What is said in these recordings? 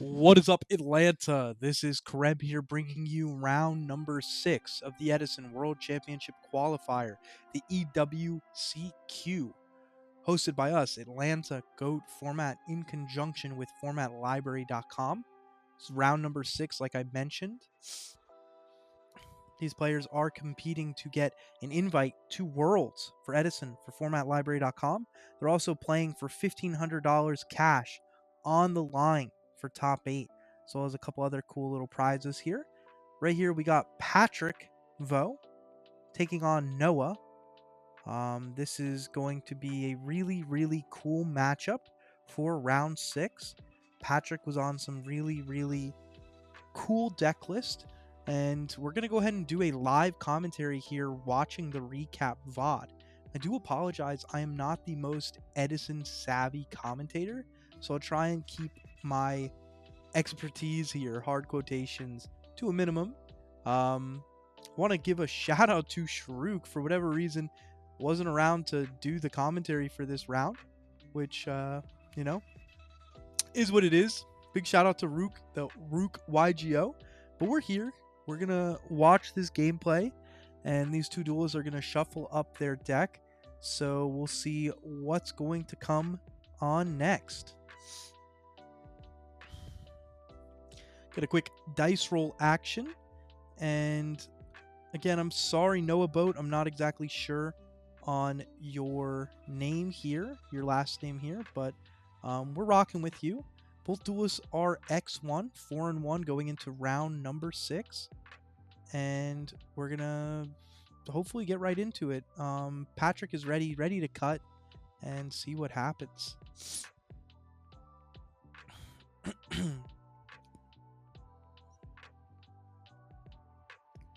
What is up, Atlanta? This is Kareb here bringing you round number 6 of the Edison World Championship Qualifier, the EWCQ, hosted by us, Atlanta Goat Format, in conjunction with FormatLibrary.com. It's round number 6, like I mentioned. These players are competing to get an invite to Worlds for Edison for FormatLibrary.com. They're also playing for $1,500 cash on the line for top 8, as well as a couple other cool little prizes here. Right here, we got Patrick Vo taking on Noah. This is going to be a really, really cool matchup for round 6. Patrick was on some really, really cool deck list, and we're going to go ahead and do a live commentary here watching the recap VOD. I do apologize, I am not the most Edison savvy commentator, so I'll try and keep my expertise here, hard quotations, to a minimum. Want to give a shout out to Shrook, for whatever reason wasn't around to do the commentary for this round, which is what it is. Big shout out to Rook, the Rook YGO. But we're here. We're going to watch this gameplay, and these two duelists are going to shuffle up their deck. So we'll see what's going to come on next. Get a quick dice roll action. And again, I'm sorry, Noah Boat. I'm not exactly sure on your name here, your last name here, but we're rocking with you. Both duelists are X1, 4-1 going into round number 6. And we're going to hopefully get right into it. Patrick is ready to cut and see what happens.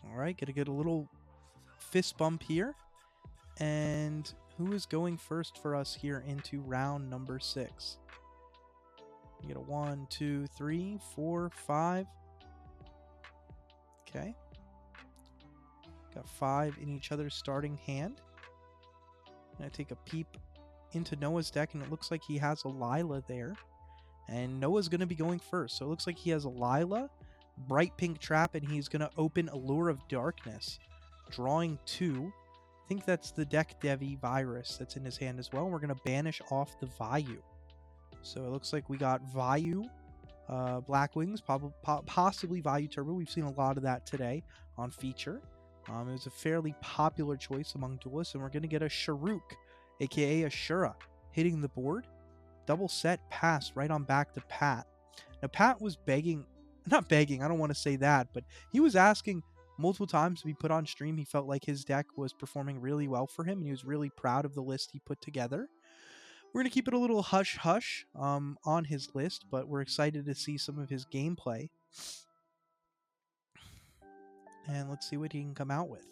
All right, gonna get a little fist bump here. And who is going first for us here into round number 6? You get a 1, 2, 3, 4, 5. Okay. Got 5 in each other's starting hand. I'm gonna take a peep into Noah's deck, and it looks like he has a Lila there. And Noah's gonna be going first. So it looks like he has a Lila, Bright Pink Trap, and he's gonna open Allure of Darkness. Drawing 2. I think that's the Deck Devi Virus that's in his hand as well. We're going to banish off the Vayu. So it looks like we got Vayu, Black Wings, possibly Vayu Turbo. We've seen a lot of that today on feature. It was a fairly popular choice among duelists, and we're going to get a Sharuk, aka Ashura, hitting the board. Double set pass right on back to Pat. Now, Pat was begging, not begging, I don't want to say that, but he was asking multiple times to be put on stream. He felt like his deck was performing really well for him, and he was really proud of the list he put together. We're going to keep it a little hush-hush on his list, but we're excited to see some of his gameplay. And let's see what he can come out with.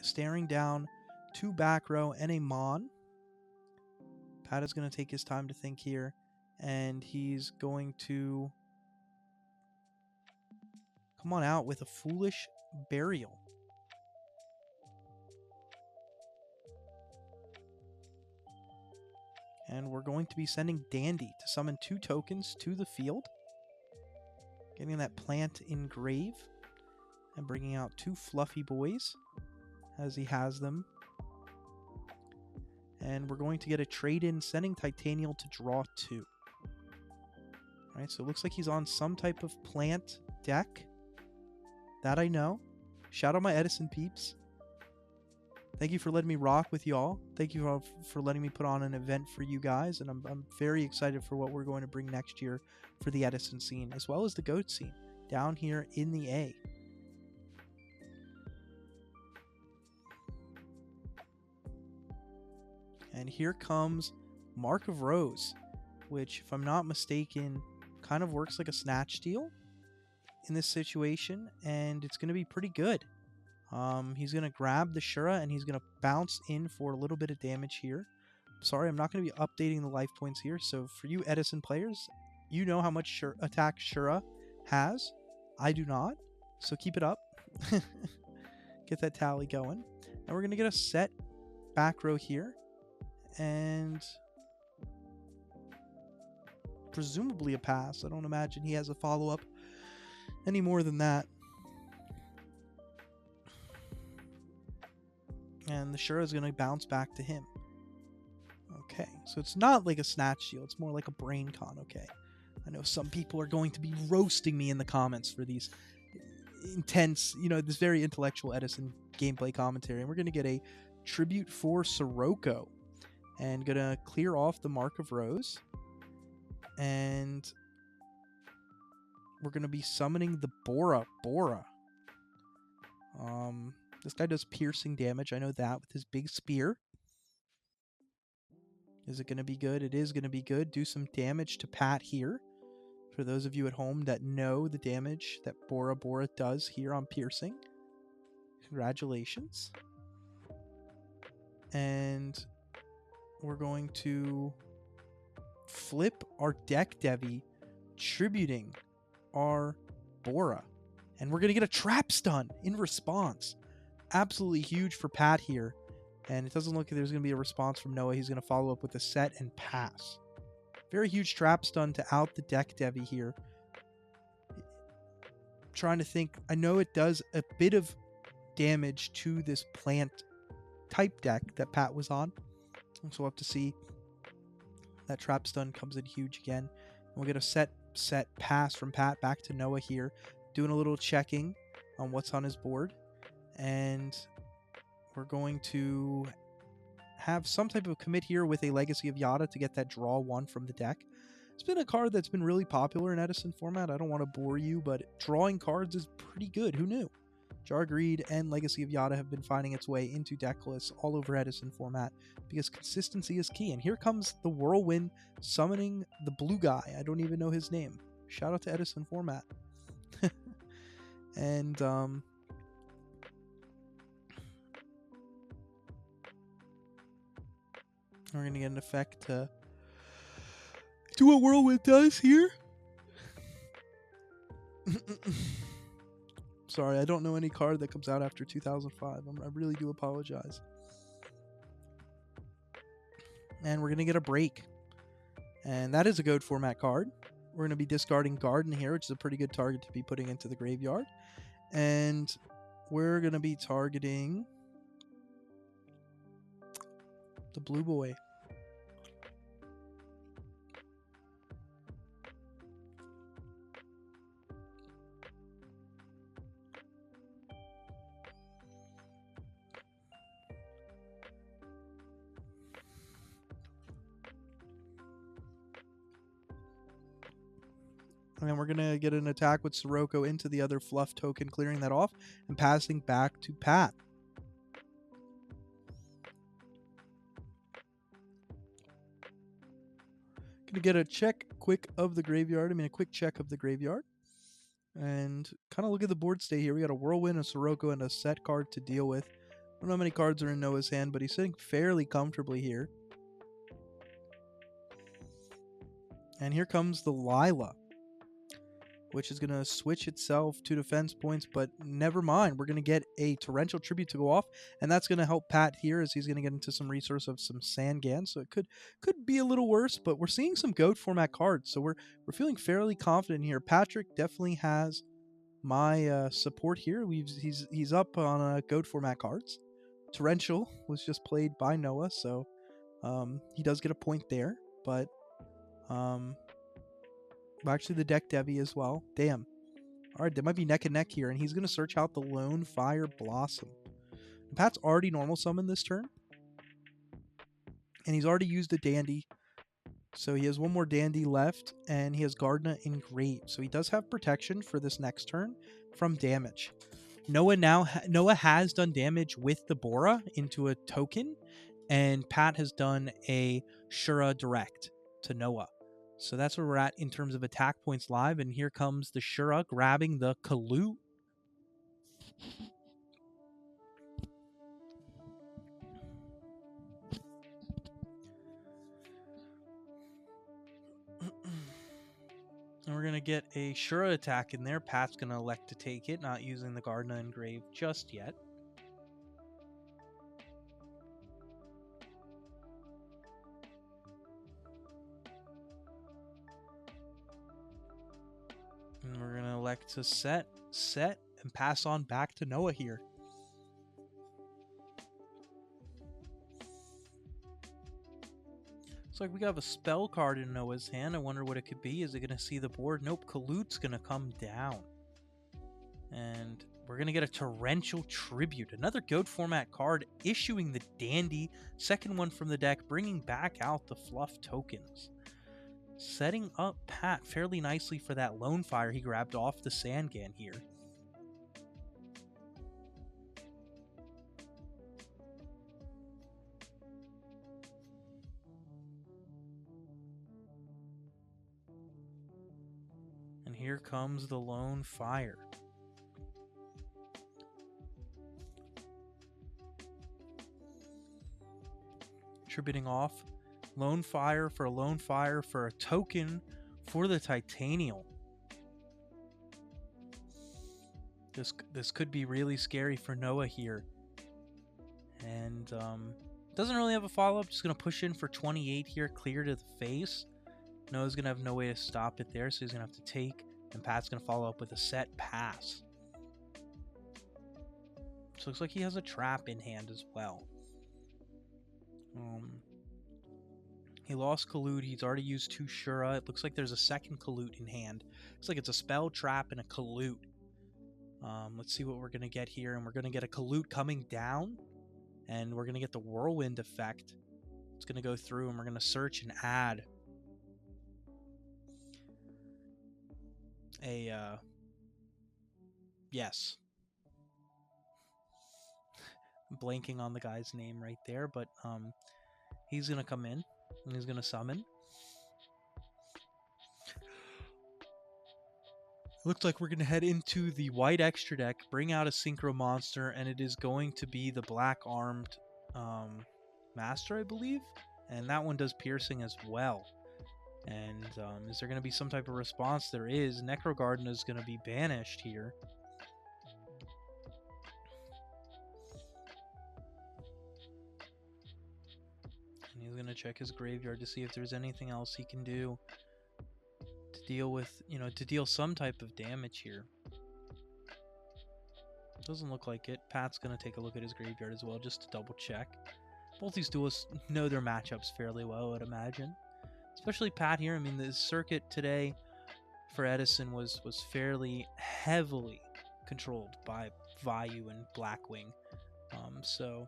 Staring down 2 back row and a Mon. Pat is going to take his time to think here, and he's going to come on out with a Foolish Burial. And we're going to be sending Dandy to summon 2 tokens to the field. Getting that plant engrave. And bringing out 2 fluffy boys, as he has them. And we're going to get a trade-in, sending Titanial to draw 2. Alright, so it looks like he's on some type of plant deck. That I know. Shout out my Edison peeps. Thank you for letting me rock with y'all. Thank you for letting me put on an event for you guys. And I'm very excited for what we're going to bring next year for the Edison scene, as well as the GOAT scene down here in the A. And here comes Mark of Rose, which, if I'm not mistaken, kind of works like a snatch steal in this situation, and it's going to be pretty good. He's going to grab the Shura, and he's going to bounce in for a little bit of damage here. Sorry, I'm not going to be updating the life points here, so for you Edison players, you know how much attack Shura has. I do not, so keep it up. Get that tally going. And we're going to get a set back row here. And presumably a pass. I don't imagine he has a follow-up any more than that. And the Shura is going to bounce back to him. Okay, so it's not like a snatch steal. It's more like a brain con. Okay, I know some people are going to be roasting me in the comments for these intense, this very intellectual Edison gameplay commentary. And we're going to get a tribute for Sirocco. And going to clear off the Mark of Rose. And we're going to be summoning the Bora. This guy does piercing damage. I know that with his big spear. Is it going to be good? It is going to be good. Do some damage to Pat here. For those of you at home that know the damage that Bora does here on piercing. Congratulations. And we're going to flip our deck Devi, tributing our Bora. And we're going to get a trap stun in response. Absolutely huge for Pat here. And it doesn't look like there's going to be a response from Noah. He's going to follow up with a set and pass. Very huge trap stun to out the deck Devi here. Trying to think. I know it does a bit of damage to this plant type deck that Pat was on. So we'll have to see. That trap stun comes in huge again. And we'll get a set pass from Pat back to Noah here. Doing a little checking on what's on his board. And we're going to have some type of commit here with a Legacy of Yada to get that draw 1 from the deck. It's been a card that's been really popular in Edison format. I don't want to bore you, but drawing cards is pretty good. Who knew? Jar Greed and Legacy of Yada have been finding its way into deck lists all over Edison format because consistency is key. And here comes the Whirlwind summoning the blue guy. I don't even know his name. Shout out to Edison format. And we're going to get an effect to do what Whirlwind does here. Sorry, I don't know any card that comes out after 2005. I really do apologize. And we're going to get a break. And that is a GOAT format card. We're going to be discarding Garden here, which is a pretty good target to be putting into the graveyard. And we're going to be targeting the Blue Boy. And then we're going to get an attack with Sirocco into the other fluff token, clearing that off and passing back to Pat. Going to get a quick check of the graveyard. And kind of look at the board state here. We got a Whirlwind, a Sirocco, and a set card to deal with. I don't know how many cards are in Noah's hand, but he's sitting fairly comfortably here. And here comes the Lila, which is going to switch itself to defense points, but never mind. We're going to get a Torrential Tribute to go off, and that's going to help Pat here as he's going to get into some resource of some Sangan, so it could be a little worse, but we're seeing some GOAT format cards, so we're feeling fairly confident here. Patrick definitely has my support here. He's up on GOAT format cards. Torrential was just played by Noah, so he does get a point there, but actually the deck Devi as well. Damn. Alright, they might be neck and neck here, and he's going to search out the Lone Fire Blossom. Pat's already normal summoned this turn, and he's already used a Dandy, so he has one more Dandy left, and he has Gardna engraved, so he does have protection for this next turn from damage. Noah has done damage with the Bora into a token, and Pat has done a Shura direct to Noah. So that's where we're at in terms of attack points live. And here comes the Shura grabbing the Kalu. And we're going to get a Shura attack in there. Pat's going to elect to take it, not using the Gardna Engrave just yet. effect to set, and pass on back to Noah here. Looks like we have a spell card in Noah's hand. I wonder what it could be. Is it going to see the board? Nope, Kaloot's going to come down. And we're going to get a Torrential Tribute. Another GOAT format card, issuing the Dandy. Second one from the deck, bringing back out the Fluff tokens. Setting up Pat fairly nicely for that Lone Fire he grabbed off the Sangan here. And here comes the Lone Fire. Tributing off Lone Fire for a Lone Fire for a token for the Titanial. This could be really scary for Noah here. And doesn't really have a follow-up. Just going to push in for 28 here, clear to the face. Noah's going to have no way to stop it there, so he's going to have to take. And Pat's going to follow up with a set pass. So looks like he has a trap in hand as well. He lost Kaloot. He's already used 2 Shura. It looks like there's a second Kaloot in hand. Looks like it's a spell, trap, and a Kaloot. Let's see what we're going to get here. And we're going to get a Kaloot coming down. And we're going to get the Whirlwind effect. It's going to go through, and we're going to search and add a... yes. I'm blanking on the guy's name right there, but he's going to come in. And he's going to summon. Looks like we're going to head into the white extra deck, bring out a Synchro monster, and it is going to be the black armed master, I believe. And that one does piercing as well. And is there going to be some type of response? There is. Necrogarden is going to be banished here. And he's going to check his graveyard to see if there's anything else he can do to deal with, to deal some type of damage here. Doesn't look like it. Pat's going to take a look at his graveyard as well, just to double check. Both these duelists know their matchups fairly well, I would imagine. Especially Pat here. I mean, the circuit today for Edison was fairly heavily controlled by Vayu and Blackwing. So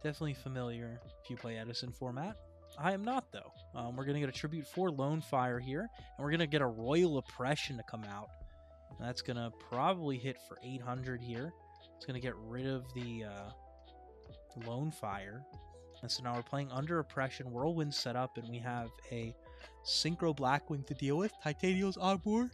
definitely familiar if you play Edison format. I am not, though. We're going to get a Tribute for Lone Fire here, and we're going to get a Royal Oppression to come out. And that's going to probably hit for 800 here. It's going to get rid of the Lone Fire. And so now we're playing under Oppression, Whirlwind set up, and we have a Synchro Blackwing to deal with. Titanial's on board.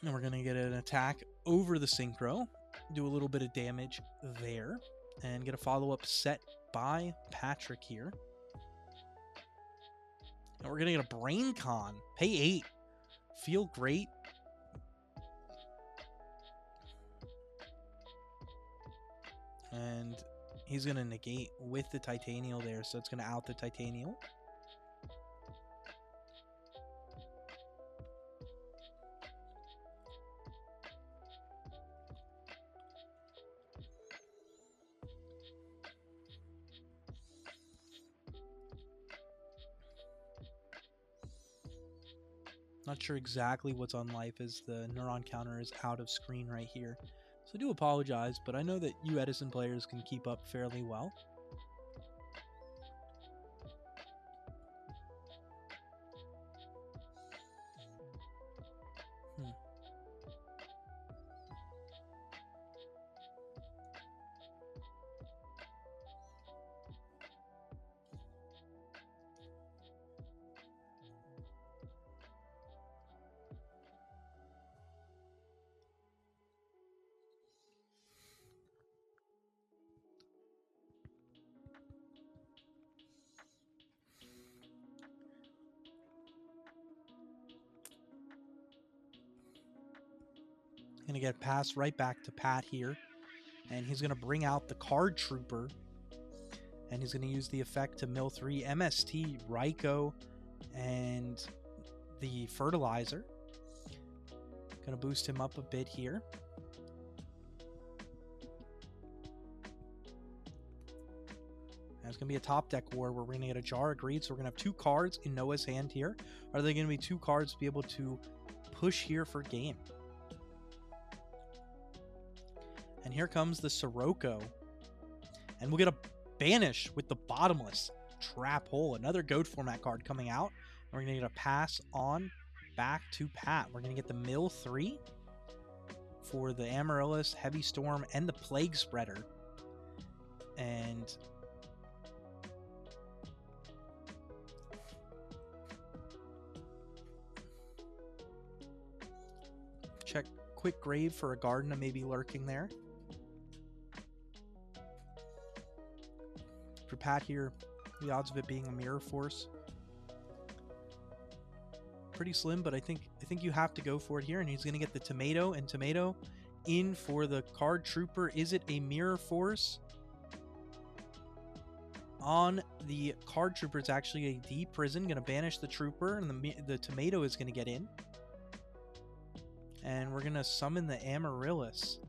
And we're going to get an attack over the Synchro. Do a little bit of damage there. And get a follow-up set by Patrick here. And we're going to get a Brain Con. Pay 8. Feel great. And he's going to negate with the Titanial there. So it's going to out the Titanial. Not sure exactly what's on life as the Neuron counter is out of screen right here. So I do apologize, but I know that you Edison players can keep up fairly well. Going to get passed right back to Pat here. And he's going to bring out the Card Trooper. And he's going to use the effect to mill 3 MST, Raikou, and the fertilizer. Gonna boost him up a bit here. It's going to be a top deck war where we're going to get a Jar of Greed. So we're going to have 2 cards in Noah's hand here. Are they going to be 2 cards to be able to push here for game? And here comes the Sirocco. And we'll get a Banish with the Bottomless Trap Hole. Another GOAT format card coming out. And we're going to get a pass on back to Pat. We're going to get the Mill 3 for the Amaryllis, Heavy Storm, and the Plague Spreader. And check Quick Grave for a Garden maybe lurking there. For Pat here, the odds of it being a Mirror Force pretty slim, but I think you have to go for it here. And he's going to get the Tomato, and Tomato in for the Card Trooper. Is it a Mirror Force? On the Card Trooper, it's actually a D Prison. Going to banish the Trooper, and the Tomato is going to get in. And we're going to summon the Amaryllis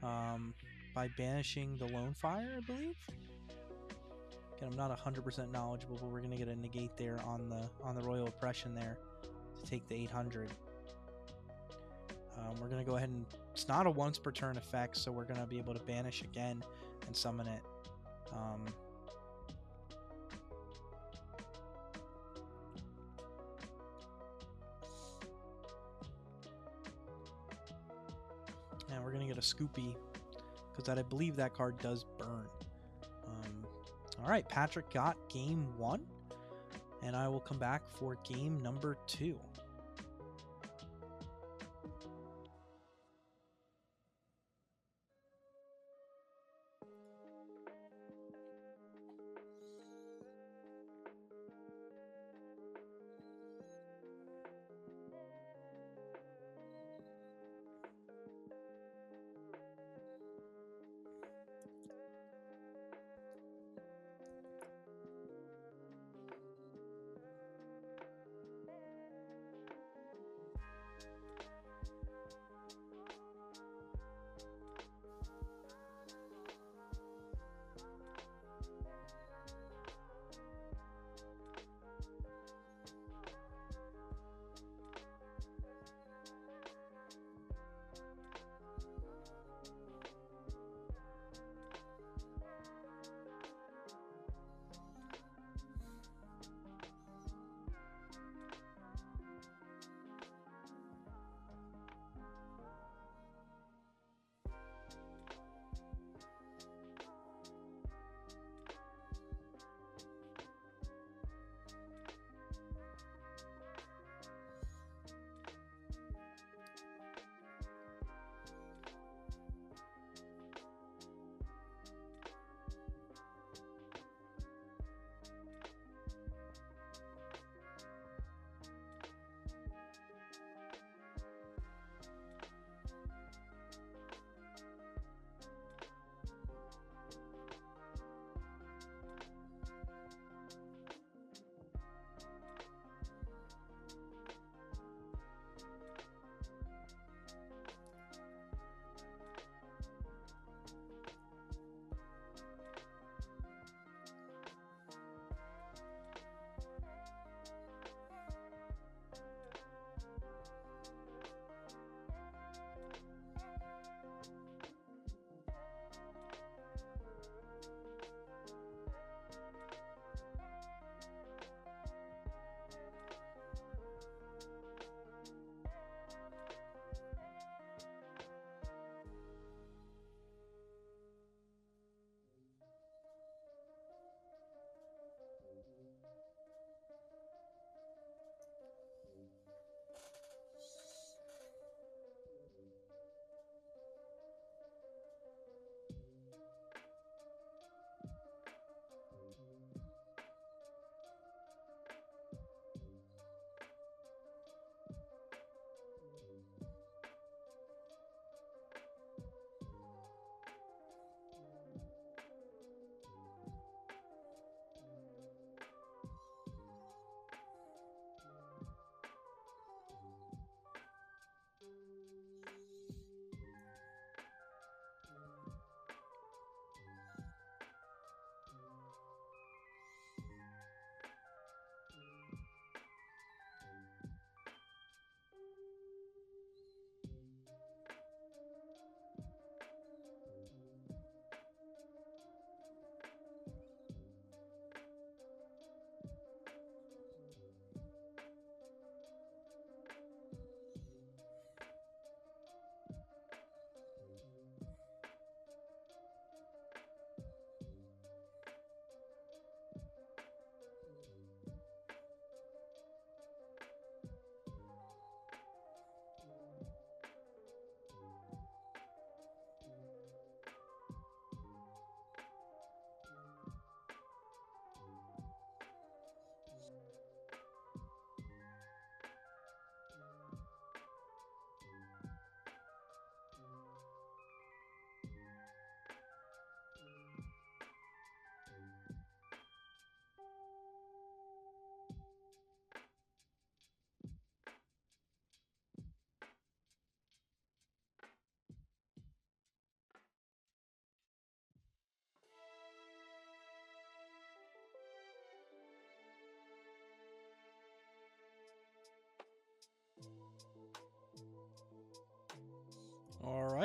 by banishing the Lone Fire, I believe. Again, I'm not 100% knowledgeable, but we're going to get a negate there on the Royal Oppression there to take the 800. We're going to go ahead and... It's not a once per turn effect, so we're going to be able to banish again and summon it. And we're going to get a Scoopy, because I believe that card does burn. All right, Patrick got game 1, and I will come back for game number 2.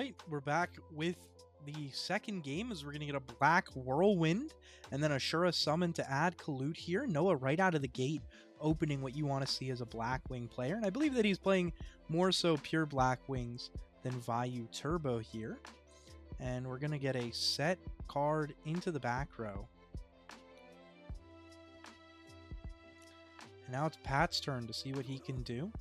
right, we're back with the second game as we're going to get a Black Whirlwind and then a Shura Summon to add Kalut here. Noah right out of the gate opening what you want to see as a Black Wing player. And I believe that he's playing more so pure Black Wings than Vayu Turbo here. And we're going to get a set card into the back row. And now it's Pat's turn to see what he can do.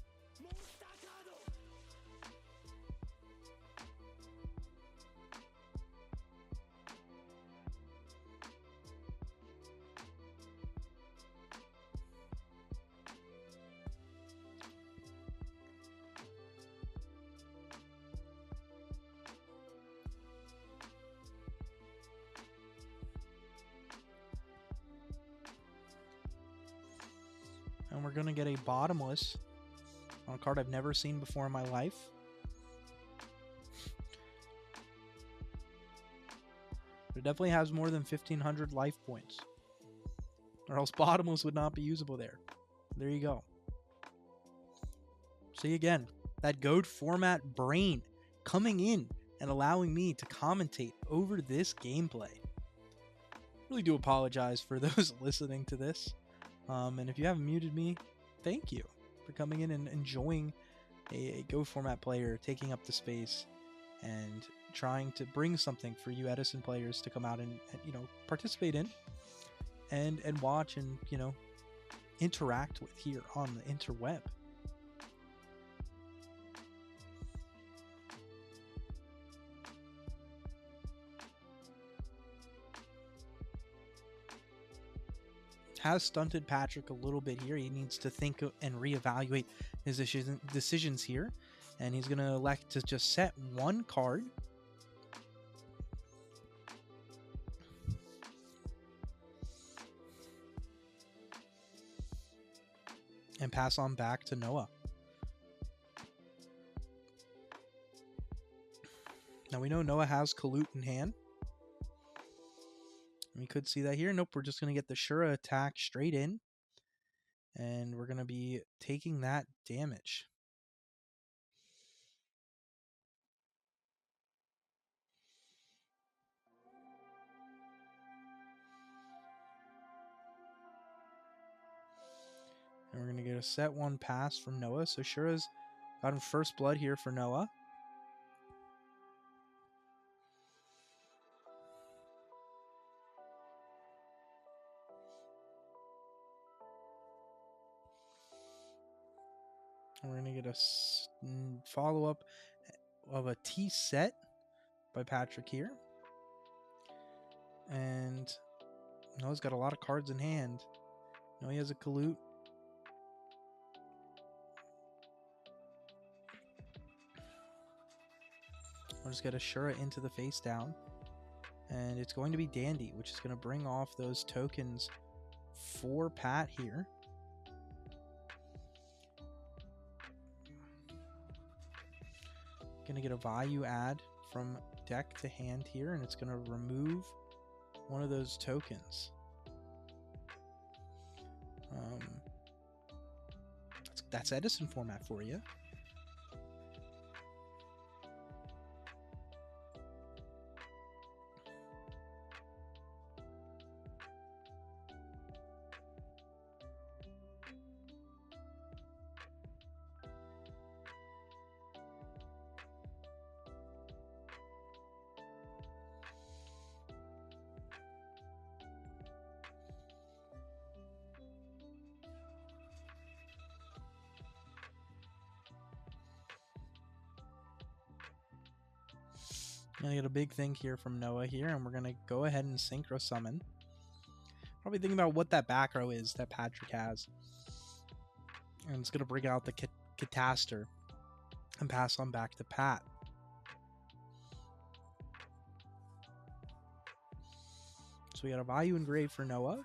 And we're going to get a Bottomless on a card I've never seen before in my life. But it definitely has more than 1,500 life points. Or else Bottomless would not be usable there. There you go. See again, that GOAT format brain coming in and allowing me to commentate over this gameplay. Really do apologize for those listening to this. And if you haven't muted me, thank you for coming in and enjoying a GOAT format player taking up the space and trying to bring something for you Edison players to come out and you know, participate in and watch and, you know, interact with here on the interweb. Has stunted Patrick a little bit here. He needs to think and reevaluate his decisions here. And he's going to elect to just set one card. And pass on back to Noah. Now we know Noah has Kalut in hand. We could see that here. Nope, we're just going to get the Shura attack straight in. And we're going to be taking that damage. And we're going to get a set one pass from Noah. So Shura's gotten first blood here for Noah. We're going to get a follow-up of a T set by Patrick here. And Noah's got a lot of cards in hand. He has a Kalut. I'll just get a Shura into the face down. And it's going to be Dandy, which is going to bring off those tokens for Pat here. Going to get a value add from deck to hand here, and it's going to remove one of those tokens. That's Edison format for you. Gonna get a big thing here from Noah here, and we're gonna go ahead and synchro summon. Probably thinking about what that back row is that Patrick has. And it's gonna bring out the Cataster and pass on back to Pat. So we got a value engraved for Noah.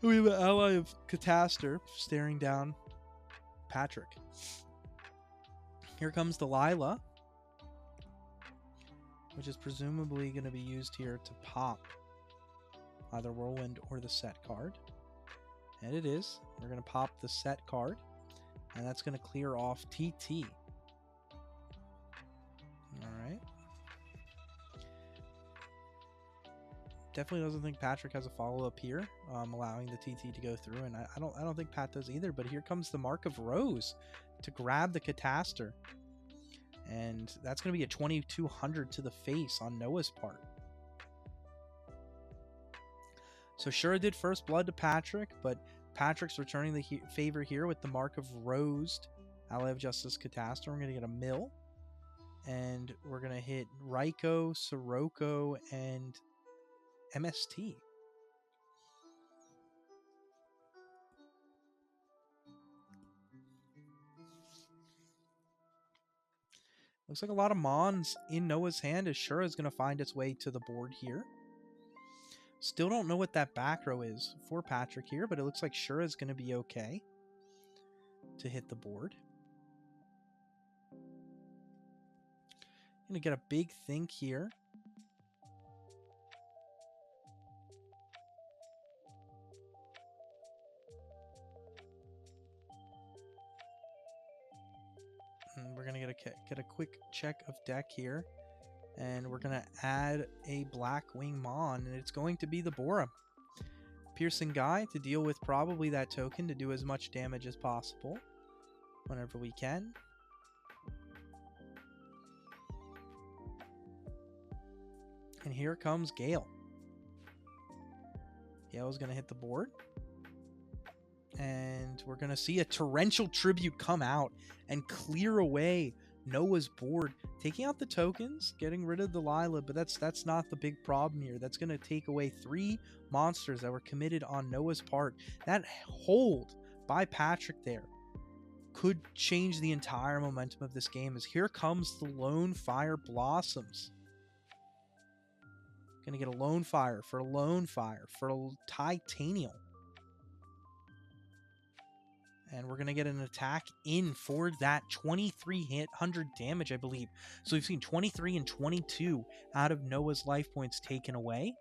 We have an ally of Cataster staring down Patrick. Here comes the Lila, which is presumably going to be used here to pop either Whirlwind or the set card. And it is. We're going to pop the set card. And that's going to clear off TT. All right. Definitely doesn't think Patrick has a follow-up here, allowing the TT to go through, and I don't think Pat does either. But here comes the Mark of Rose to grab the Cataster, and that's going to be a 2200 to the face on Noah's part. So Shura did first blood to Patrick, but Patrick's returning the favor here with the Mark of Rose. Ally of Justice Cataster. We're going to get a mill, and we're going to hit Raiko, Sirocco, and MST. Looks like a lot of Mons in Noah's hand as Shura is going to find its way to the board here. Still don't know what that back row is for Patrick here, but it looks like Shura is going to be okay to hit the board. Going to get a big think here. And we're going to get a quick check of deck here. And we're going to add a Black Wing Mon, and it's going to be the Bora. Piercing Guy to deal with probably that token to do as much damage as possible whenever we can. And here comes Gale. Gale is going to hit the board. And we're going to see a Torrential Tribute come out and clear away Noah's board, taking out the tokens, getting rid of the Lila, but that's not the big problem here. That's going to take away 3 monsters that were committed on Noah's part. That hold by Patrick there could change the entire momentum of this game, as here comes the Lone Fire Blossoms. Going to get a Lone Fire for a Lone Fire for a Titanium. And we're going to get an attack in for that 2300 damage, I believe. So we've seen 23 and 22 out of Noah's life points taken away.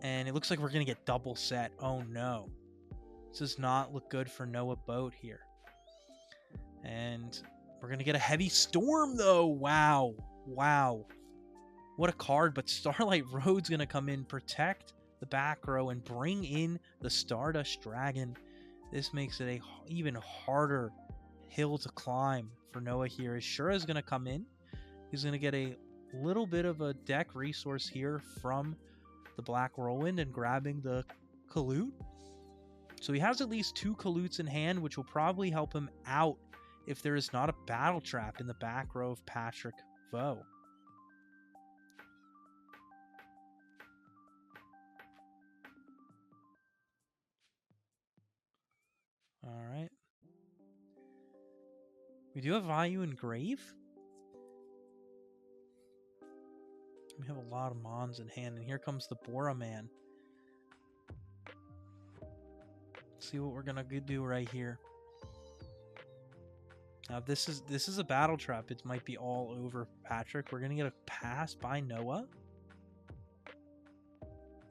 And it looks like we're going to get double set. Oh no. This does not look good for Noah Boat here. And we're going to get a Heavy Storm though. Wow. Wow. What a card. But Starlight Road's going to come in, protect the back row, and bring in the Stardust Dragon. This makes it a even harder hill to climb for Noah here. As Shura's going to come in. He's going to get a little bit of a deck resource here from the Black Whirlwind and grabbing the Kalut. So he has at least 2 Kaluts in hand, which will probably help him out if there is not a Battle Trap in the back row of Patrick Vo. All right. We do have Vayu and Grave. We have a lot of Mons in hand, and here comes the Bora Man. Let's see what we're gonna do right here. Now, if this is a Battle Trap, it might be all over Patrick. We're gonna get a pass by Noah,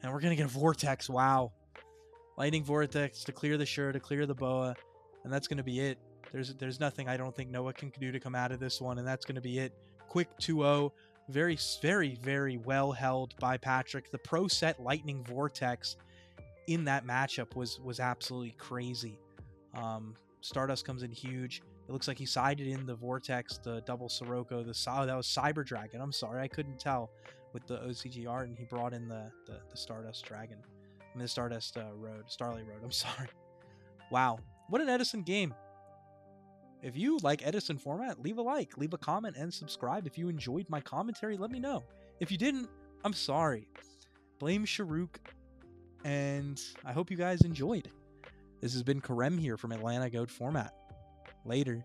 and we're gonna get a Vortex. Wow. Lightning Vortex to clear the Shura, to clear the Boa, and that's going to be it. There's nothing I don't think Noah can do to come out of this one, and that's going to be it. Quick 2-0. Very, very, very well held by Patrick. The Pro Set Lightning Vortex in that matchup was absolutely crazy. Stardust comes in huge. It looks like he sided in the Vortex, the double Sirocco, that was Cyber Dragon. I'm sorry, I couldn't tell with the OCG art, and he brought in the Stardust Dragon. I mean, the Stardust Starlight Road, I'm sorry. Wow, what an Edison game. If you like Edison format, leave a like, leave a comment, and subscribe. If you enjoyed my commentary, let me know. If you didn't, I'm sorry. Blame Sharuk, and I hope you guys enjoyed. This has been Karem here from Atlanta Goat Format. Later.